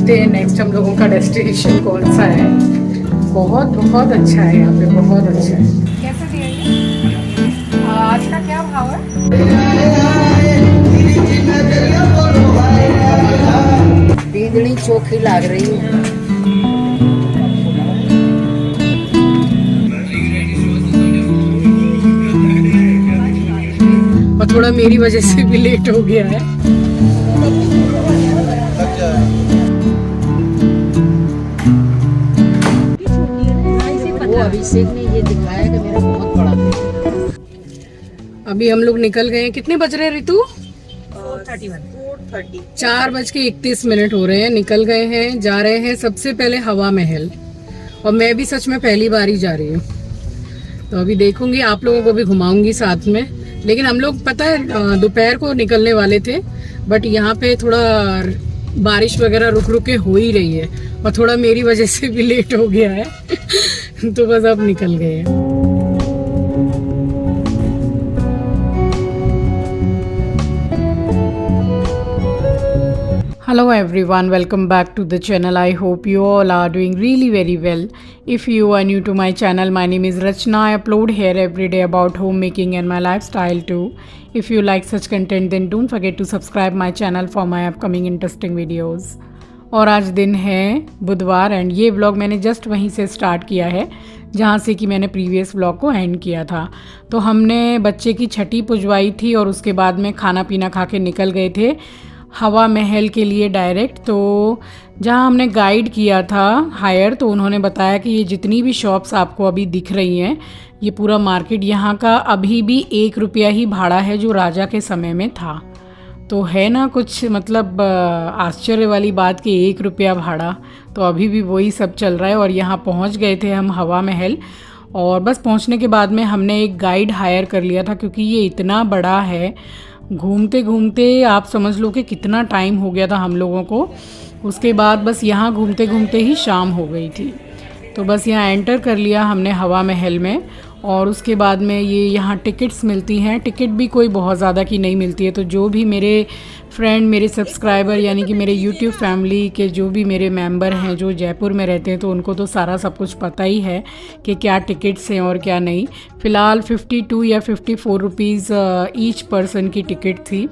देखते हैं नेक्स्ट हम लोगों का डेस्टिनेशन कौन सा है। बहुत बहुत अच्छा है यहाँ पे, बहुत अच्छा है। कैसे दिया ये? आज का क्या भाव है? बींदड़ी चोखी लाग रही है। और थोड़ा मेरी वजह से भी लेट हो गया है। वो अभिषेक ने ये दिखाया कि मेरा बहुत बड़ा है। अभी हम लोग निकल गए हैं। कितने बज रहे हैं ऋतु? 4:30। 4:31 हो रहे हैं। निकल गए हैं, जा रहे हैं सबसे पहले हवा महल। और मैं भी सच में पहली बार ही जा रही हूँ, तो अभी देखूंगी, आप लोगों को भी घुमाऊंगी साथ में। लेकिन हम लोग पता है दोपहर को निकलने वाले थे, बट यहाँ पे थोड़ा बारिश वगैरह रुक रुक के हो ही रही है और थोड़ा मेरी वजह से भी लेट हो गया है तो बस अब निकल गए हैं। Hello everyone, welcome back to the channel. I hope you all are doing really very well. If you are new to my channel, my name is Rachna. I upload here every day about homemaking and my lifestyle too. If you like such content, then don't forget to subscribe my channel for my upcoming interesting videos. और आज दिन है बुधवार and ये vlog मैंने just वहीं से start किया है जहाँ से कि मैंने प्रीवियस व्लॉग को एंड किया था। तो हमने बच्चे की छठी पुजवाई थी और उसके बाद में खाना पीना खा के निकल गए थे हवा महल के लिए डायरेक्ट। तो जहाँ हमने गाइड किया था हायर, तो उन्होंने बताया कि ये जितनी भी शॉप्स आपको अभी दिख रही हैं, ये पूरा मार्केट यहाँ का अभी भी 1 रुपया ही भाड़ा है जो राजा के समय में था। तो है ना कुछ मतलब आश्चर्य वाली बात कि 1 रुपया भाड़ा, तो अभी भी वही सब चल रहा है। और यहाँ पहुँच गए थे हम हवा महल, और बस पहुँचने के बाद में हमने एक गाइड हायर कर लिया था क्योंकि ये इतना बड़ा है। घूमते घूमते आप समझ लो कि कितना टाइम हो गया था हम लोगों को। उसके बाद बस यहाँ घूमते घूमते ही शाम हो गई थी। तो बस यहाँ एंटर कर लिया हमने हवा महल में, और उसके बाद में ये यहाँ टिकट्स मिलती हैं। टिकट भी कोई बहुत ज़्यादा की नहीं मिलती है। तो जो भी मेरे फ्रेंड, मेरे सब्सक्राइबर यानी कि मेरे यूट्यूब फैमिली के जो भी मेरे मेंबर हैं जो जयपुर में रहते हैं, तो उनको तो सारा सब कुछ पता ही है कि क्या टिकट्स हैं और क्या नहीं। फ़िलहाल 52 या 54 रुपीज़ ईच पर्सन की टिकट थी।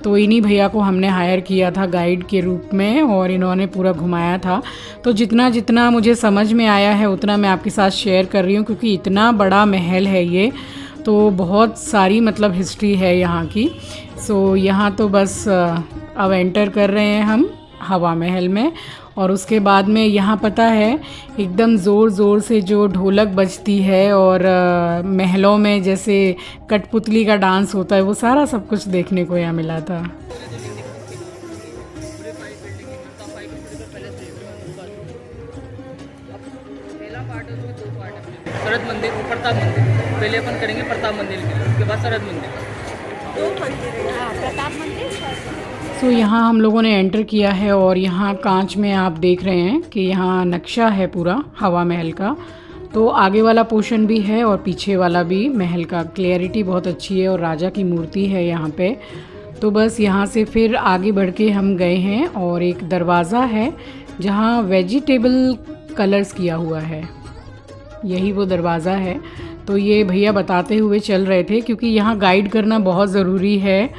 तो इन्हीं भैया को हमने हायर किया था गाइड के रूप में और इन्होंने पूरा घुमाया था। तो जितना जितना मुझे समझ में आया है उतना मैं आपके साथ शेयर कर रही हूँ, क्योंकि इतना बड़ा महल है ये, तो बहुत सारी मतलब हिस्ट्री है यहाँ की। सो यहाँ तो बस अब एंटर कर रहे हैं हम हवा महल में। और उसके बाद में यहाँ पता है एकदम ज़ोर ज़ोर से जो ढोलक बजती है और महलों में जैसे कठपुतली का डांस होता है, वो सारा सब कुछ देखने को यहाँ मिला था। सरद मंदिर और प्रताप मंदिर। पहले अपन करेंगे प्रताप मंदिर के, उसके बाद सरद मंदिर। 2 मंदिर है, प्रताप मंदिर। सो यहाँ हम लोगों ने एंटर किया है और यहाँ कांच में आप देख रहे हैं कि यहाँ नक्शा है पूरा हवा महल का। तो आगे वाला पोर्शन भी है और पीछे वाला भी महल का। क्लियरिटी बहुत अच्छी है और राजा की मूर्ति है यहाँ पे। तो बस यहाँ से फिर आगे बढ़ के हम गए हैं और एक दरवाज़ा है जहाँ वेजिटेबल कलर्स किया हुआ है, यही वो दरवाज़ा है। तो ये भैया बताते हुए चल रहे थे, क्योंकि यहाँ गाइड करना बहुत ज़रूरी है।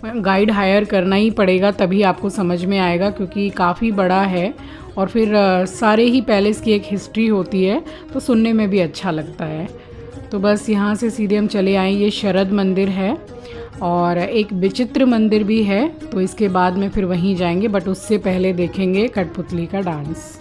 गाइड हायर करना ही पड़ेगा तभी आपको समझ में आएगा, क्योंकि काफ़ी बड़ा है और फिर सारे ही पैलेस की एक हिस्ट्री होती है, तो सुनने में भी अच्छा लगता है। तो बस यहाँ से सीधे हम चले आए। ये शरद मंदिर है और एक विचित्र मंदिर भी है, तो इसके बाद में फिर वहीं जाएंगे, बट उससे पहले देखेंगे कठपुतली का डांस।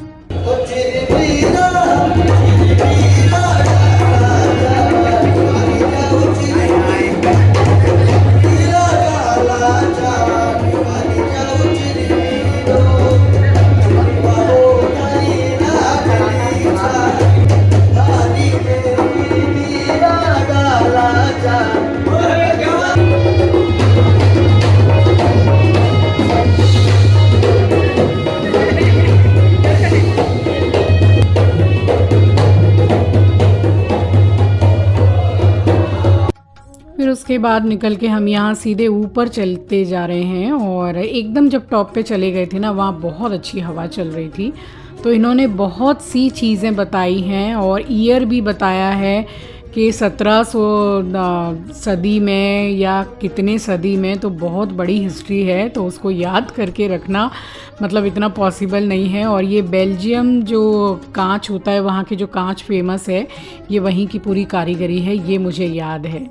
फिर उसके बाद निकल के हम यहाँ सीधे ऊपर चलते जा रहे हैं और एकदम जब टॉप पे चले गए थे ना, वहाँ बहुत अच्छी हवा चल रही थी। तो इन्होंने बहुत सी चीज़ें बताई हैं और ईयर भी बताया है कि 1700 सदी में या कितने सदी में, तो बहुत बड़ी हिस्ट्री है, तो उसको याद करके रखना मतलब इतना पॉसिबल नहीं है। और ये बेल्जियम जो कांच होता है, वहाँ के जो कांच फेमस है, ये वहीं की पूरी कारीगरी है, ये मुझे याद है।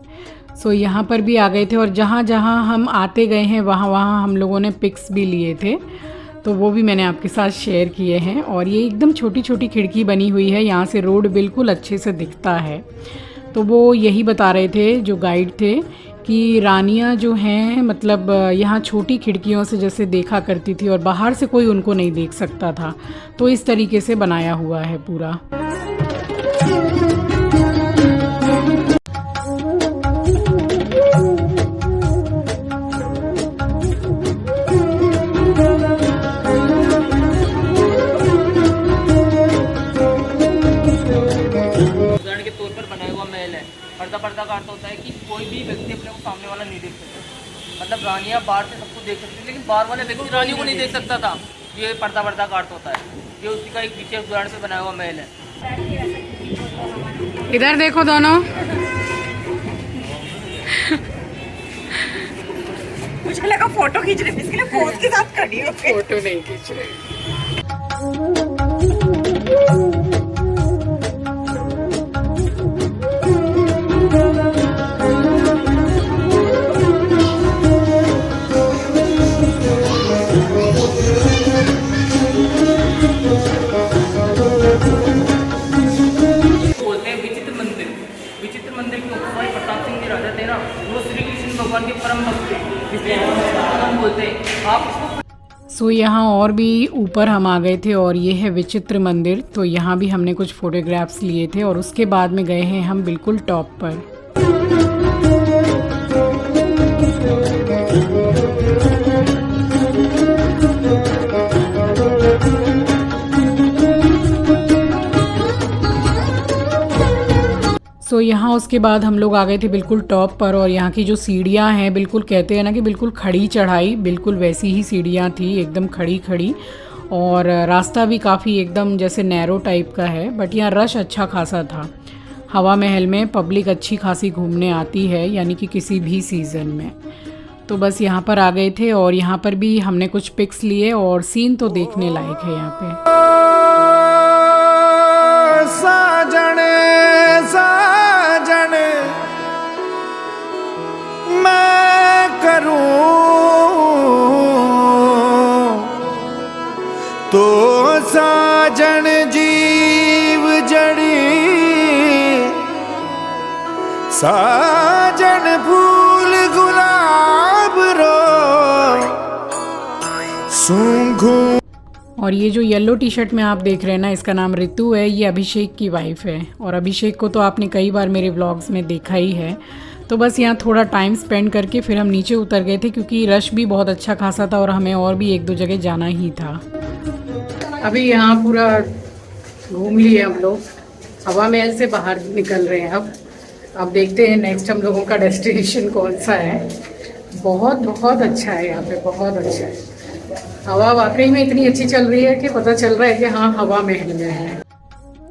सो यहाँ पर भी आ गए थे और जहाँ जहाँ हम आते गए हैं वहाँ वहाँ हम लोगों ने पिक्स भी लिए थे, तो वो भी मैंने आपके साथ शेयर किए हैं। और ये एकदम छोटी छोटी खिड़की बनी हुई है, यहाँ से रोड बिल्कुल अच्छे से दिखता है। तो वो यही बता रहे थे जो गाइड थे कि रानियाँ जो हैं मतलब यहाँ छोटी खिड़कियों से जैसे देखा करती थी और बाहर से कोई उनको नहीं देख सकता था, तो इस तरीके से बनाया हुआ है पूरा। पर्दा का अर्थ होता है कि कोई भी व्यक्ति अपने को सामने वाला नहीं देख सकता। मतलब रानियाँ बाहर से सबको देख सकती थी, लेकिन बाहर वाले व्यक्ति रानियों को नहीं देख सकता था। ये पर्दा का अर्थ होता है, ये उसी का एक विशेष उदाहरण पे बनाया हुआ महल है। इधर देखो दोनों। मुझे लगा फोटो खींच रहे, इसके लिए फोन के साथ खड़ी हो। फोटो नहीं खींच रहे। विचित्र मंदिर के ऊपर प्रताप सिंह जी राजा थे ना, वो श्री कृष्ण भगवान के परम भक्त थे, इसलिए हम बोलते हैं आप इसको। सो यहाँ और भी ऊपर हम आ गए थे और ये है विचित्र मंदिर, तो यहाँ भी हमने कुछ फोटोग्राफ्स लिए थे और उसके बाद में गए हैं हम बिल्कुल टॉप पर। सो यहाँ उसके बाद हम लोग आ गए थे बिल्कुल टॉप पर और यहाँ की जो सीढ़ियाँ हैं बिल्कुल कहते हैं ना कि बिल्कुल खड़ी चढ़ाई, बिल्कुल वैसी ही सीढ़ियाँ थी, एकदम खड़ी खड़ी। और रास्ता भी काफ़ी एकदम जैसे नैरो टाइप का है, बट यहाँ रश अच्छा खासा था। हवा महल में पब्लिक अच्छी खासी घूमने आती है, यानी कि किसी भी सीज़न में। तो बस यहाँ पर आ गए थे और यहाँ पर भी हमने कुछ पिक्स लिए और सीन तो देखने लायक है यहाँ पे। साजन मैं करूं तो साजन जीव जड़ी, साजन फूल गुलाब रो सूंघूं। और ये जो येलो टी शर्ट में आप देख रहे हैं ना, इसका नाम ऋतु है, ये अभिषेक की वाइफ है। और अभिषेक को तो आपने कई बार मेरे व्लॉग्स में देखा ही है। तो बस यहाँ थोड़ा टाइम स्पेंड करके फिर हम नीचे उतर गए थे, क्योंकि रश भी बहुत अच्छा खासा था और हमें और भी एक दो जगह जाना ही था। अभी यहाँ पूरा घूम लिए हम लोग, हवा महल से बाहर निकल रहे हैं। अब देखते हैं नेक्स्ट हम लोगों का डेस्टिनेशन कौन सा है। बहुत बहुत अच्छा है यहाँ पे, बहुत अच्छा है। हवा वाकई में इतनी अच्छी चल रही है कि पता चल रहा है कि हाँ हवा महल में है।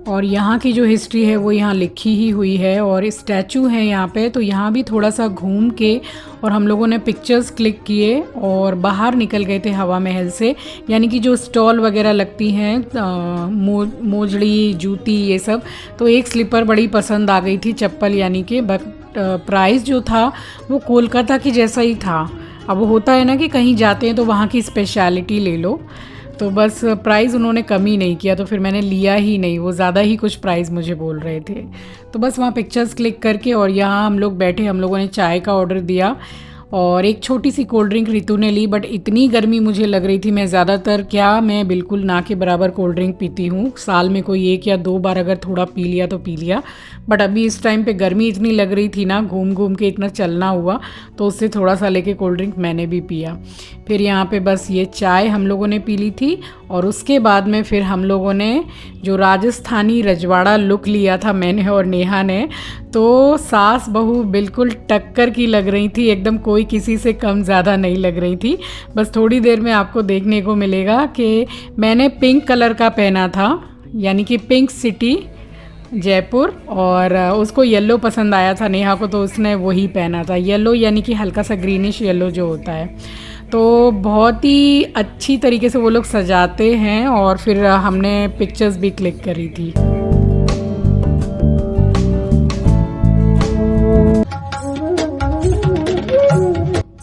और यहाँ की जो हिस्ट्री है वो यहाँ लिखी ही हुई है और स्टैचू है यहाँ पे, तो यहाँ भी थोड़ा सा घूम के और हम लोगों ने पिक्चर्स क्लिक किए और बाहर निकल गए थे हवा महल से। यानी कि जो स्टॉल वगैरह लगती हैं, मोजड़ी, जूती, ये सब। तो एक स्लीपर बड़ी पसंद आ गई थी, चप्पल यानी कि, बट प्राइस जो था वो कोलकाता की जैसा ही था। अब होता है ना कि कहीं जाते हैं तो वहाँ की स्पेशलिटी ले लो, तो बस प्राइस उन्होंने कम ही नहीं किया, तो फिर मैंने लिया ही नहीं। वो ज़्यादा ही कुछ प्राइस मुझे बोल रहे थे। तो बस वहाँ पिक्चर्स क्लिक करके और यहाँ हम लोग बैठे, हम लोगों ने चाय का ऑर्डर दिया और एक छोटी सी कोल्ड ड्रिंक रितु ने ली, बट इतनी गर्मी मुझे लग रही थी, मैं ज़्यादातर मैं बिल्कुल ना के बराबर कोल्ड ड्रिंक पीती हूँ, साल में कोई 1 या 2 बार अगर थोड़ा पी लिया तो पी लिया, बट अभी इस टाइम पे गर्मी इतनी लग रही थी ना, घूम घूम के इतना चलना हुआ, तो उससे थोड़ा सा लेके कोल्ड ड्रिंक मैंने भी पिया। फिर यहाँ पे बस ये चाय हम लोगों ने पी ली थी, और उसके बाद में फिर हम लोगों ने जो राजस्थानी रजवाड़ा लुक लिया था मैंने और नेहा ने, तो सास बहू बिल्कुल टक्कर की लग रही थी, एकदम कोई किसी से कम ज़्यादा नहीं लग रही थी। बस थोड़ी देर में आपको देखने को मिलेगा कि मैंने पिंक कलर का पहना था, यानी कि पिंक सिटी जयपुर, और उसको येलो पसंद आया था नेहा को, तो उसने वही पहना था येलो, यानी कि हल्का सा ग्रीनिश येलो जो होता है। तो बहुत ही अच्छी तरीके से वो लोग सजाते हैं, और फिर हमने पिक्चर्स भी क्लिक करी थी।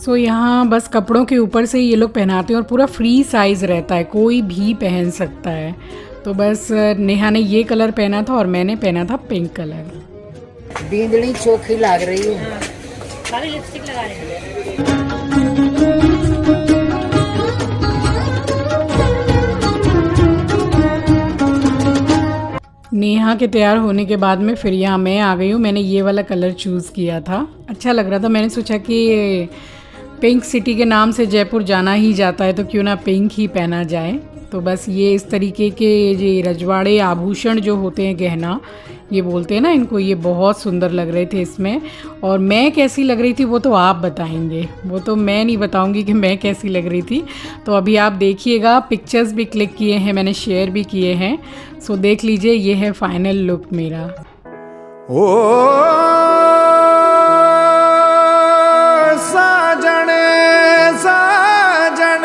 सो यहाँ बस कपड़ों के ऊपर से ये लोग पहनाते हैं, और पूरा फ्री साइज़ रहता है, कोई भी पहन सकता है। तो बस नेहा ने ये कलर पहना था और मैंने पहना था पिंक कलर। बींदड़ी चोखी लग रही है। सारी लिपस्टिक लगा रहे हैं। नेहा के तैयार होने के बाद में फिर यहाँ मैं आ गई हूँ। मैंने ये वाला कलर चूज़ किया था, अच्छा लग रहा था, मैंने सोचा कि पिंक सिटी के नाम से जयपुर जाना ही जाता है, तो क्यों ना पिंक ही पहना जाए। तो बस ये इस तरीके के ये रजवाड़े आभूषण जो होते हैं, गहना ये बोलते हैं ना इनको, ये बहुत सुंदर लग रहे थे इसमें। और मैं कैसी लग रही थी वो तो आप बताएंगे, वो तो मैं नहीं बताऊंगी कि मैं कैसी लग रही थी। तो अभी आप देखिएगा, पिक्चर्स भी क्लिक किए हैं मैंने, शेयर भी किए हैं, सो देख लीजिए, ये है फाइनल लुक मेरा। ओ साजन साजन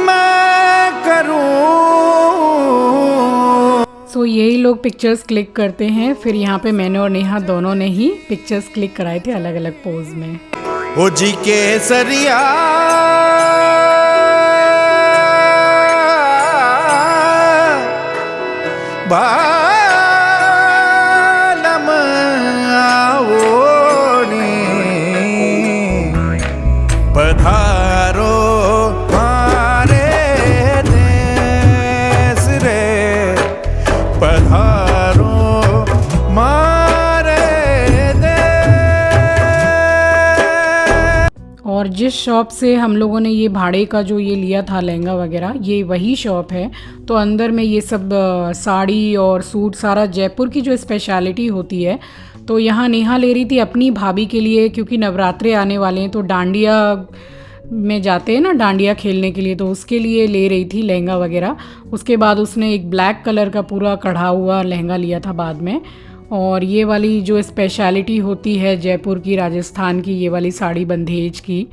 मैं करूं। सो यही लोग पिक्चर्स क्लिक करते हैं। फिर यहाँ पे मैंने और नेहा दोनों ने ही पिक्चर्स क्लिक कराए थे अलग अलग पोज में। ओ जी केसरिया बालम आवोने पधारो मारे देश रे, पधारो मारे देश। और जिस शॉप से हम लोगों ने ये भाड़े का जो ये लिया था लहंगा वगैरह, ये वही शॉप है। तो अंदर में ये सब साड़ी और सूट, सारा जयपुर की जो स्पेशलिटी होती है। तो यहाँ नेहा ले रही थी अपनी भाभी के लिए, क्योंकि नवरात्रे आने वाले हैं, तो डांडिया में जाते हैं ना डांडिया खेलने के लिए, तो उसके लिए ले रही थी लहंगा वगैरह। उसके बाद उसने एक ब्लैक कलर का पूरा कढ़ा हुआ लहंगा लिया था बाद में। और ये वाली जो स्पेशलिटी होती है जयपुर की, राजस्थान की, ये वाली साड़ी बंधेज की,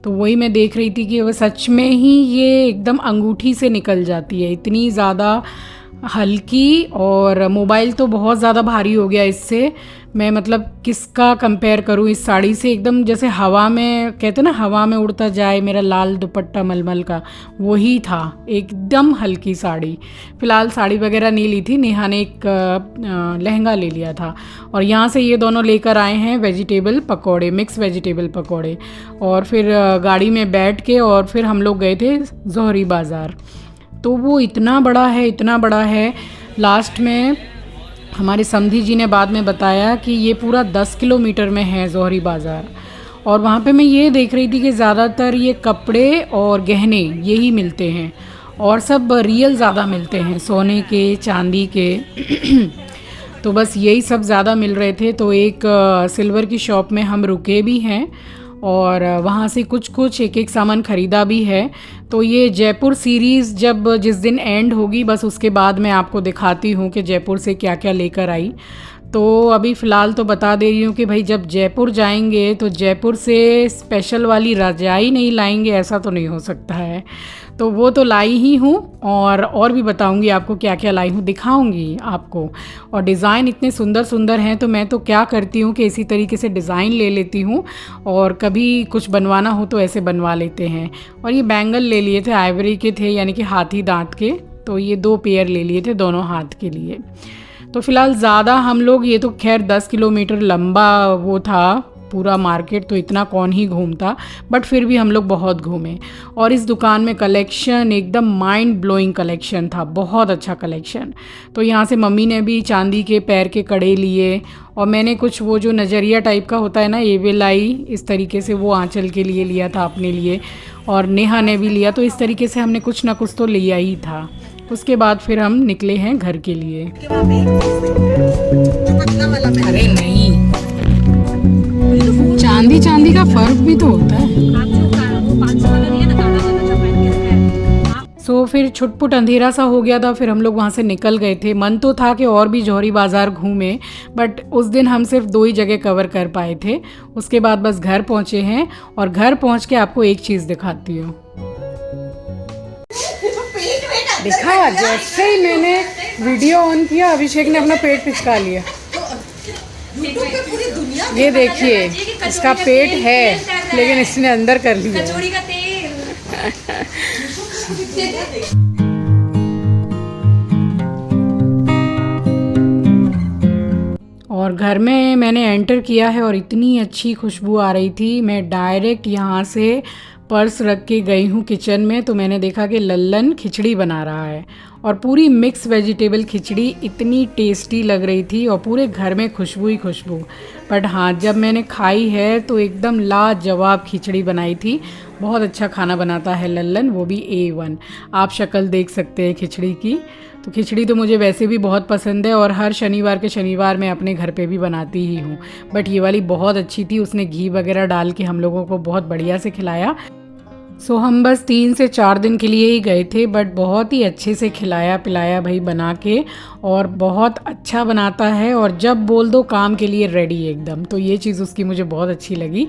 तो वही मैं देख रही थी कि वो सच में ही ये एकदम अंगूठी से निकल जाती है, इतनी ज़्यादा हल्की। और मोबाइल तो बहुत ज़्यादा भारी हो गया इससे, मैं मतलब किसका कंपेयर करूँ इस साड़ी से, एकदम जैसे हवा में, कहते ना हवा में उड़ता जाए मेरा लाल दुपट्टा मलमल का, वही था, एकदम हल्की साड़ी। फ़िलहाल साड़ी वगैरह नहीं ली थी, नेहा ने एक लहंगा ले लिया था। और यहाँ से ये दोनों लेकर आए हैं वेजिटेबल पकौड़े, मिक्स वेजिटेबल पकौड़े। और फिर गाड़ी में बैठ के और फिर हम लोग गए थे जोहरी बाज़ार। तो वो इतना बड़ा है, इतना बड़ा है। लास्ट में हमारे समधी जी ने बाद में बताया कि ये पूरा 10 किलोमीटर में है जोहरी बाज़ार। और वहाँ पे मैं ये देख रही थी कि ज़्यादातर ये कपड़े और गहने यही मिलते हैं, और सब रियल ज़्यादा मिलते हैं, सोने के, चांदी के तो बस यही सब ज़्यादा मिल रहे थे। तो एक सिल्वर की शॉप में हम रुके भी हैं, और वहाँ से कुछ एक एक सामान ख़रीदा भी है। तो ये जयपुर सीरीज़ जब जिस दिन एंड होगी, बस उसके बाद मैं आपको दिखाती हूँ कि जयपुर से क्या क्या लेकर आई। तो अभी फ़िलहाल तो बता दे रही हूँ कि भाई जब जयपुर जाएंगे तो जयपुर से स्पेशल वाली रजाई नहीं लाएंगे, ऐसा तो नहीं हो सकता है। तो वो तो लाई ही हूँ, और भी बताऊँगी आपको क्या क्या लाई हूँ, दिखाऊँगी आपको। और डिज़ाइन इतने सुंदर सुंदर हैं, तो मैं तो क्या करती हूँ कि इसी तरीके से डिज़ाइन ले लेती हूँ, और कभी कुछ बनवाना हो तो ऐसे बनवा लेते हैं। और ये बैंगल ले लिए थे, आइवरी के थे, यानी कि हाथी दांत के। तो ये 2 पेयर ले लिए थे दोनों हाथ के लिए। तो फ़िलहाल ज़्यादा हम लोग, ये तो खैर 10 किलोमीटर लंबा वो था पूरा मार्केट तो इतना कौन ही घूमता, बट फिर भी हम लोग बहुत घूमे। और इस दुकान में कलेक्शन एकदम माइंड ब्लोइंग कलेक्शन था, बहुत अच्छा कलेक्शन। तो यहाँ से मम्मी ने भी चांदी के पैर के कड़े लिए और मैंने कुछ वो जो नज़रिया टाइप का होता है ना, एवेलाई, इस तरीके से वो आंचल के लिए लिया था अपने लिए, और नेहा ने भी लिया। तो इस तरीके से हमने कुछ ना कुछ तो लिया ही था। उसके बाद फिर हम निकले हैं घर के लिए। अरे नहीं, चांदी चांदी का फर्क भी तो होता है। सो फिर छुटपुट अंधेरा सा हो गया था, फिर हम लोग वहाँ से निकल गए थे। मन तो था कि और भी जौहरी बाज़ार घूमें, बट उस दिन हम सिर्फ 2 ही जगह कवर कर पाए थे। उसके बाद बस घर पहुँचे हैं, और घर पहुँच के आपको एक चीज़ दिखाती हूँ। देखा, जैसे ही मैंने वीडियो ऑन किया अभिषेक ने अपना पेट पिचका लिया। ये देखिए, इसका पेट है लेकिन इसने अंदर कर लिया। और घर में मैंने एंटर किया है और इतनी अच्छी खुशबू आ रही थी। मैं डायरेक्ट यहाँ से पर्स रख के गई हूँ किचन में, तो मैंने देखा कि लल्लन खिचड़ी बना रहा है, और पूरी मिक्स वेजिटेबल खिचड़ी इतनी टेस्टी लग रही थी, और पूरे घर में खुशबू ही खुशबू। बट हाँ, जब मैंने खाई है तो एकदम लाजवाब खिचड़ी बनाई थी। बहुत अच्छा खाना बनाता है लल्लन, वो भी A1। आप शक्ल देख सकते हैं खिचड़ी की। तो खिचड़ी तो मुझे वैसे भी बहुत पसंद है, और हर शनिवार के शनिवार मैं अपने घर पे भी बनाती ही हूँ। बट ये वाली बहुत अच्छी थी, उसने घी वगैरह डाल के हम लोगों को बहुत बढ़िया से खिलाया। सो हम बस 3 से 4 दिन के लिए ही गए थे, बट बहुत ही अच्छे से खिलाया पिलाया भाई बना के, और बहुत अच्छा बनाता है, और जब बोल दो काम के लिए रेडी एकदम। तो ये चीज़ उसकी मुझे बहुत अच्छी लगी।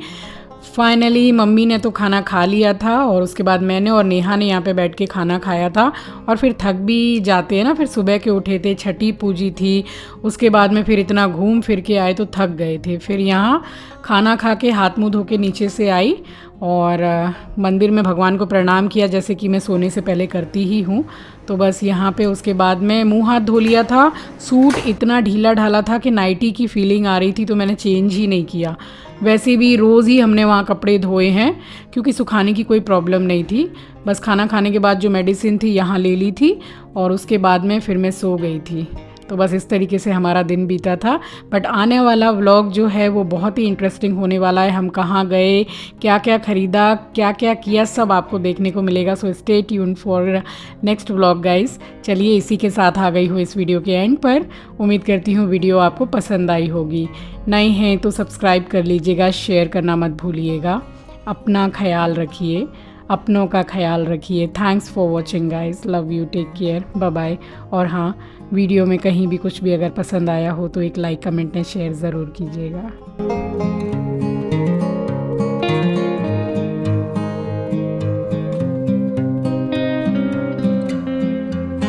फाइनली मम्मी ने तो खाना खा लिया था, और उसके बाद मैंने और नेहा ने यहाँ पे बैठ के खाना खाया था। और फिर थक भी जाते हैं ना, फिर सुबह के उठे थे, छठी पूजी थी, उसके बाद में फिर इतना घूम फिर के आए तो थक गए थे। फिर यहाँ खाना खा के हाथ मुँह धो के नीचे से आई और मंदिर में भगवान को प्रणाम किया, जैसे कि मैं सोने से पहले करती ही हूँ। तो बस यहाँ पे उसके बाद में मुंह हाथ धो लिया था। सूट इतना ढीला ढाला था कि नाइटी की फीलिंग आ रही थी, तो मैंने चेंज ही नहीं किया। वैसे भी रोज़ ही हमने वहाँ कपड़े धोए हैं, क्योंकि सुखाने की कोई प्रॉब्लम नहीं थी। बस खाना खाने के बाद जो मेडिसिन थी यहाँ ले ली थी, और उसके बाद में फिर मैं सो गई थी। तो बस इस तरीके से हमारा दिन बीता था। बट आने वाला व्लॉग जो है वो बहुत ही इंटरेस्टिंग होने वाला है। हम कहाँ गए, क्या क्या ख़रीदा, क्या क्या किया, सब आपको देखने को मिलेगा। So stay tune for next vlog guys. चलिए, इसी के साथ आ गई हूँ इस वीडियो के एंड पर। उम्मीद करती हूँ वीडियो आपको पसंद आई होगी। नए हैं तो सब्सक्राइब कर लीजिएगा, शेयर करना मत भूलिएगा। अपना ख्याल रखिए, अपनों का ख्याल रखिए। Thanks for watching guys, love you, take care, bye bye. और हाँ, वीडियो में कहीं भी कुछ भी अगर पसंद आया हो तो एक लाइक, कमेंट एंड शेयर ज़रूर कीजिएगा।